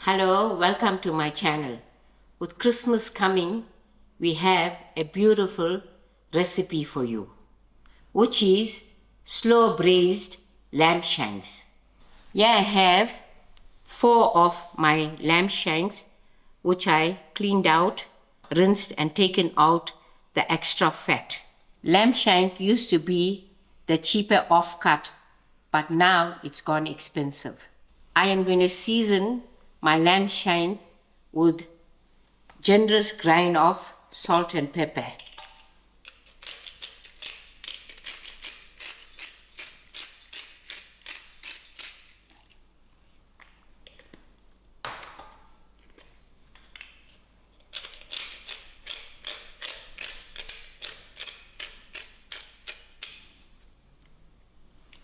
Hello, welcome to my channel. With Christmas coming, we have a beautiful recipe for you, which is slow braised lamb shanks. Here I have 4 of my lamb shanks, which I cleaned out, rinsed and taken out the extra fat. Lamb shank used to be the cheaper offcut, but now it's gone expensive. I am going to season my lamb shank with generous grind of salt and pepper.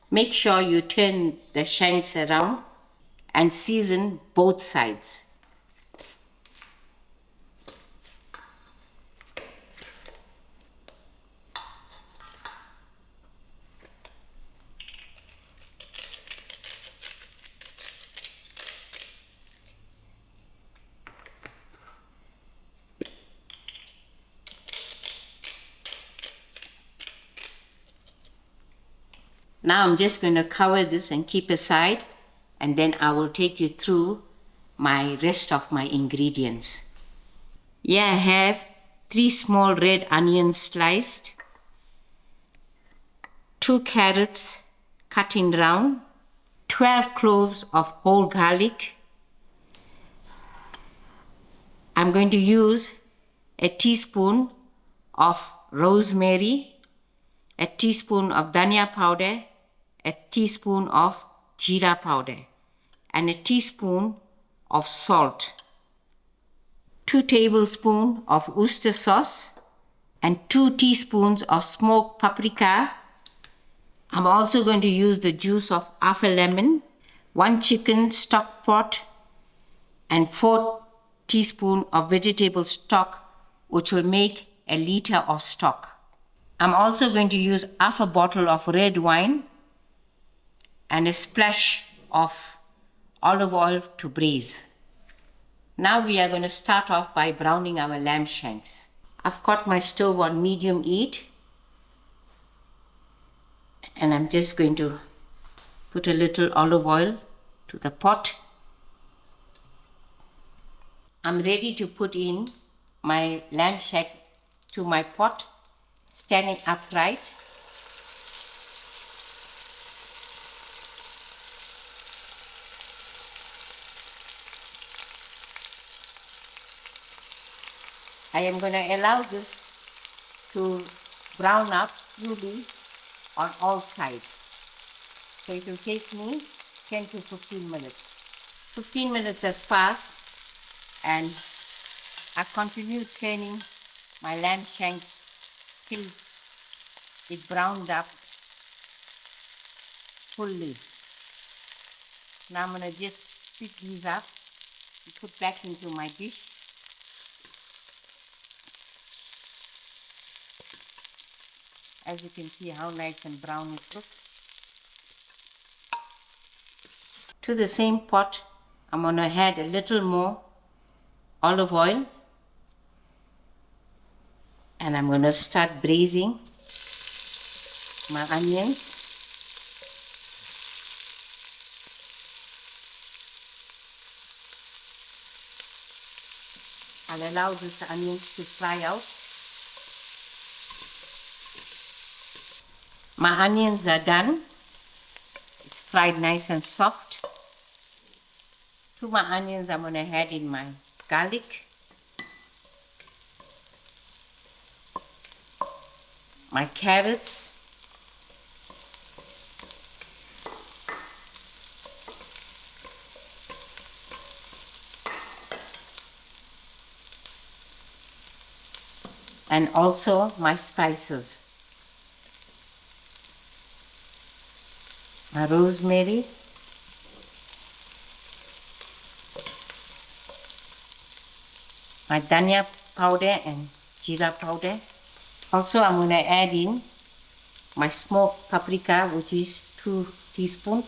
Make sure you turn the shanks around and season both sides. Now I'm just going to cover this and keep aside, and then I will take you through my rest of my ingredients. Here I have 3 small red onions sliced, 2 carrots cut in round, 12 cloves of whole garlic. I'm going to use a teaspoon of rosemary, a teaspoon of dhania powder, a teaspoon of jeera powder, and a teaspoon of salt, 2 tablespoons of Worcestershire sauce, and 2 teaspoons of smoked paprika. I'm also going to use the juice of half a lemon, 1 chicken stock pot, and 4 teaspoons of vegetable stock, which will make a liter of stock. I'm also going to use half a bottle of red wine and a splash of olive oil to braise. Now we are going to start off by browning our lamb shanks. I've got my stove on medium heat, and I'm just going to put a little olive oil to the pot. I'm ready to put in my lamb shank to my pot, standing upright. I am going to allow this to brown up fully on all sides. So it will take me 10 to 15 minutes. 15 minutes has passed, and I continue turning my lamb shanks till it browned up fully. Now I'm going to just pick these up and put back into my dish. As you can see how nice and brown it looks. To the same pot, I'm going to add a little more olive oil, and I'm going to start braising my onions. I'll allow these onions to fry out. My onions are done. It's fried nice and soft. To my onions, I'm going to add in my garlic, my carrots, and also my spices, my rosemary, my dhania powder and jeera powder. Also, I'm going to add in my smoked paprika, which is 2 teaspoons.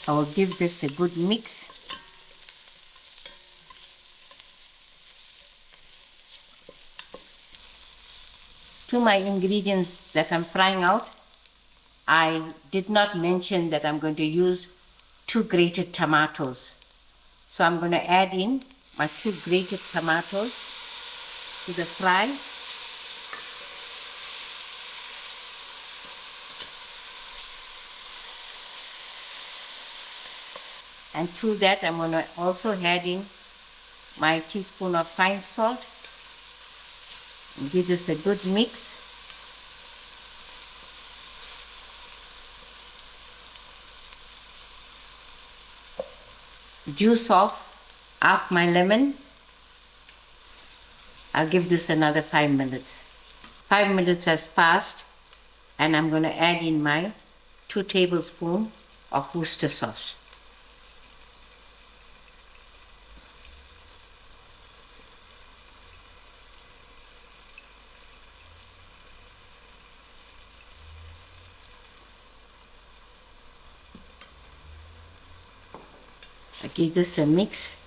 I will give this a good mix. To my ingredients that I'm frying out, I did not mention that I'm going to use 2 grated tomatoes. So I'm going to add in my 2 grated tomatoes to the fry. And to that I'm going to also add in my teaspoon of fine salt and give this a good mix. Juice of half my lemon. I'll give this another 5 minutes. 5 minutes has passed and I'm going to add in my 2 tablespoons of Worcestershire sauce. I give this a mix,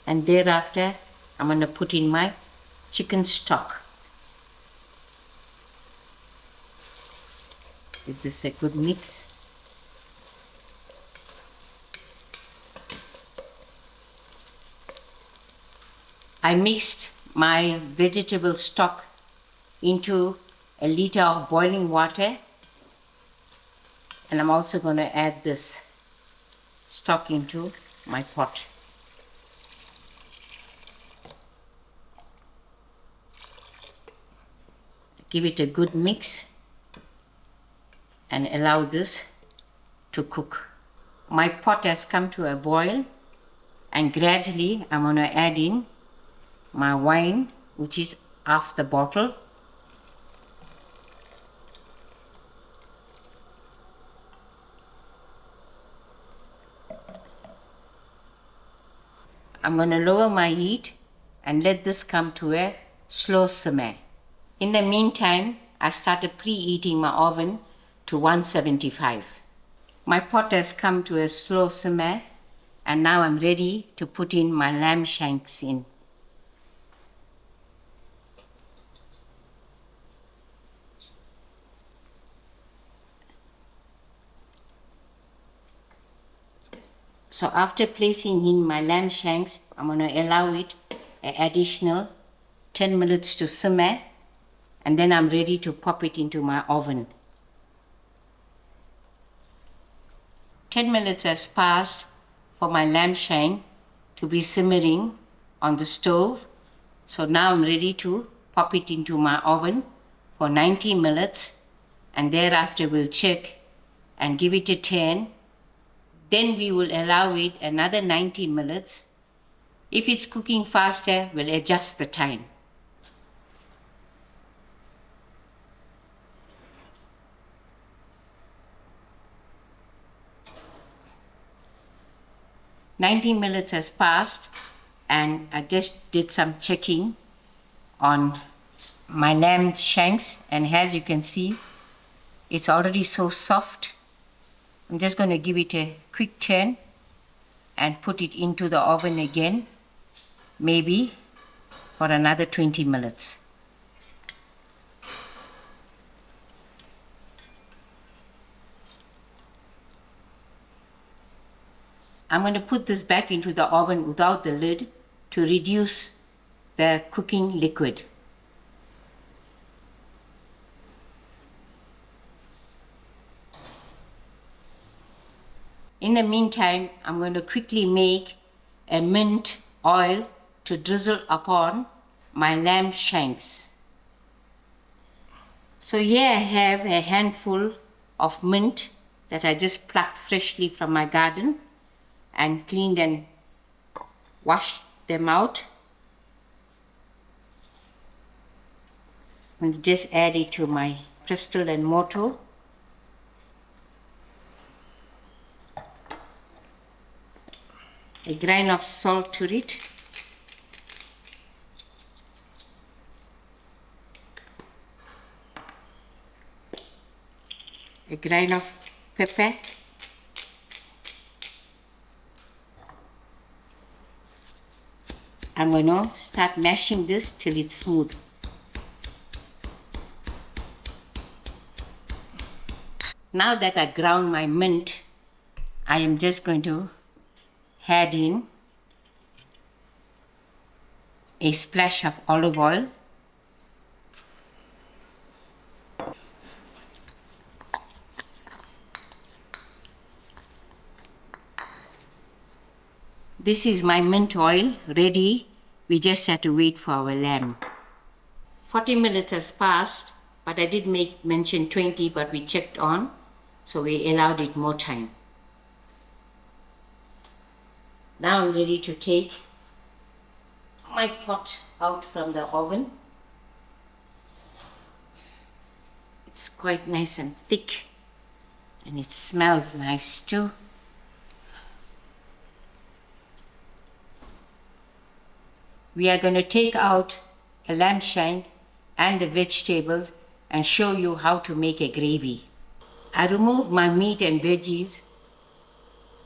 and thereafter I'm going to put in my chicken stock. Give this a good mix. I mixed my vegetable stock into a liter of boiling water, and I'm also going to add this stock into my pot. Give it a good mix and allow this to cook. My pot has come to a boil, and gradually I'm going to add in my wine, which is half the bottle. I'm going to lower my heat and let this come to a slow simmer. In the meantime, I started preheating my oven to 175. My pot has come to a slow simmer, and now I'm ready to put in my lamb shanks in. So after placing in my lamb shanks, I'm going to allow it an additional 10 minutes to simmer, and then I'm ready to pop it into my oven. 10 minutes has passed for my lamb shank to be simmering on the stove. So now I'm ready to pop it into my oven for 90 minutes, and thereafter we'll check and give it a turn. Then we will allow it another 90 minutes. If it's cooking faster, we'll adjust the time. "90 minutes has passed, and I just did some checking on my lamb shanks, and as you can see, it's already so soft. I'm just going to give it a quick turn and put it into the oven again, maybe for another 20 minutes. I'm going to put this back into the oven without the lid to reduce the cooking liquid. In the meantime, I'm going to quickly make a mint oil to drizzle upon my lamb shanks. So here I have a handful of mint that I just plucked freshly from my garden and cleaned and washed them out. I'm going to just add it to my pestle and mortar. A grain of salt to it. A grain of pepper. I'm going to start mashing this till it's smooth. Now that I ground my mint, I am just going to add in a splash of olive oil. This is my mint oil ready. We just have to wait for our lamb. 40 minutes has passed, but I did mention 20, but we checked on, so we allowed it more time. Now I'm ready to take my pot out from the oven. It's quite nice and thick, and it smells nice too. We are going to take out a lamb shank and the vegetables and show you how to make a gravy. I remove my meat and veggies,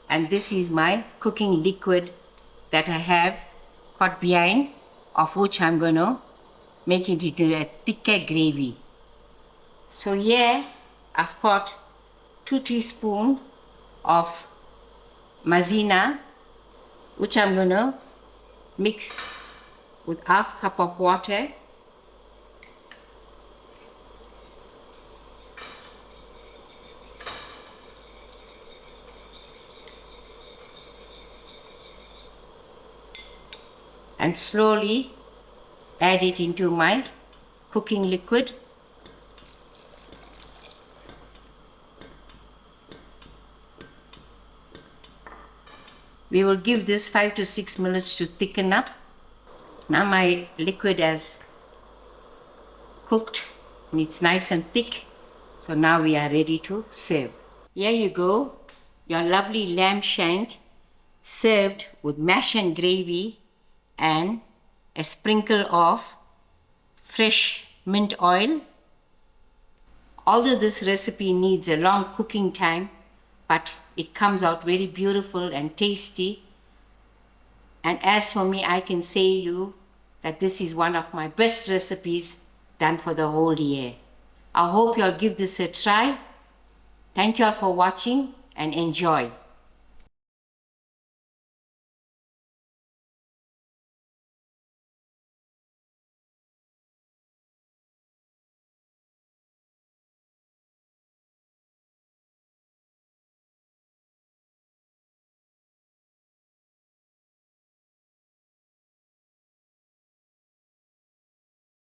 and this is my cooking liquid that I have got behind, of which I'm going to make it into a thicker gravy. So here I've got 2 teaspoons of maizena, which I'm going to mix with half cup of water. And slowly add it into my cooking liquid. We will give this 5 to 6 minutes to thicken up. Now my liquid has cooked and it's nice and thick. So now we are ready to serve. Here you go, your lovely lamb shank served with mash and gravy and a sprinkle of fresh mint oil. Although this recipe needs a long cooking time, but it comes out very beautiful and tasty. And as for me, I can say you that this is one of my best recipes done for the whole year. I hope you'll give this a try. Thank you all for watching and enjoy.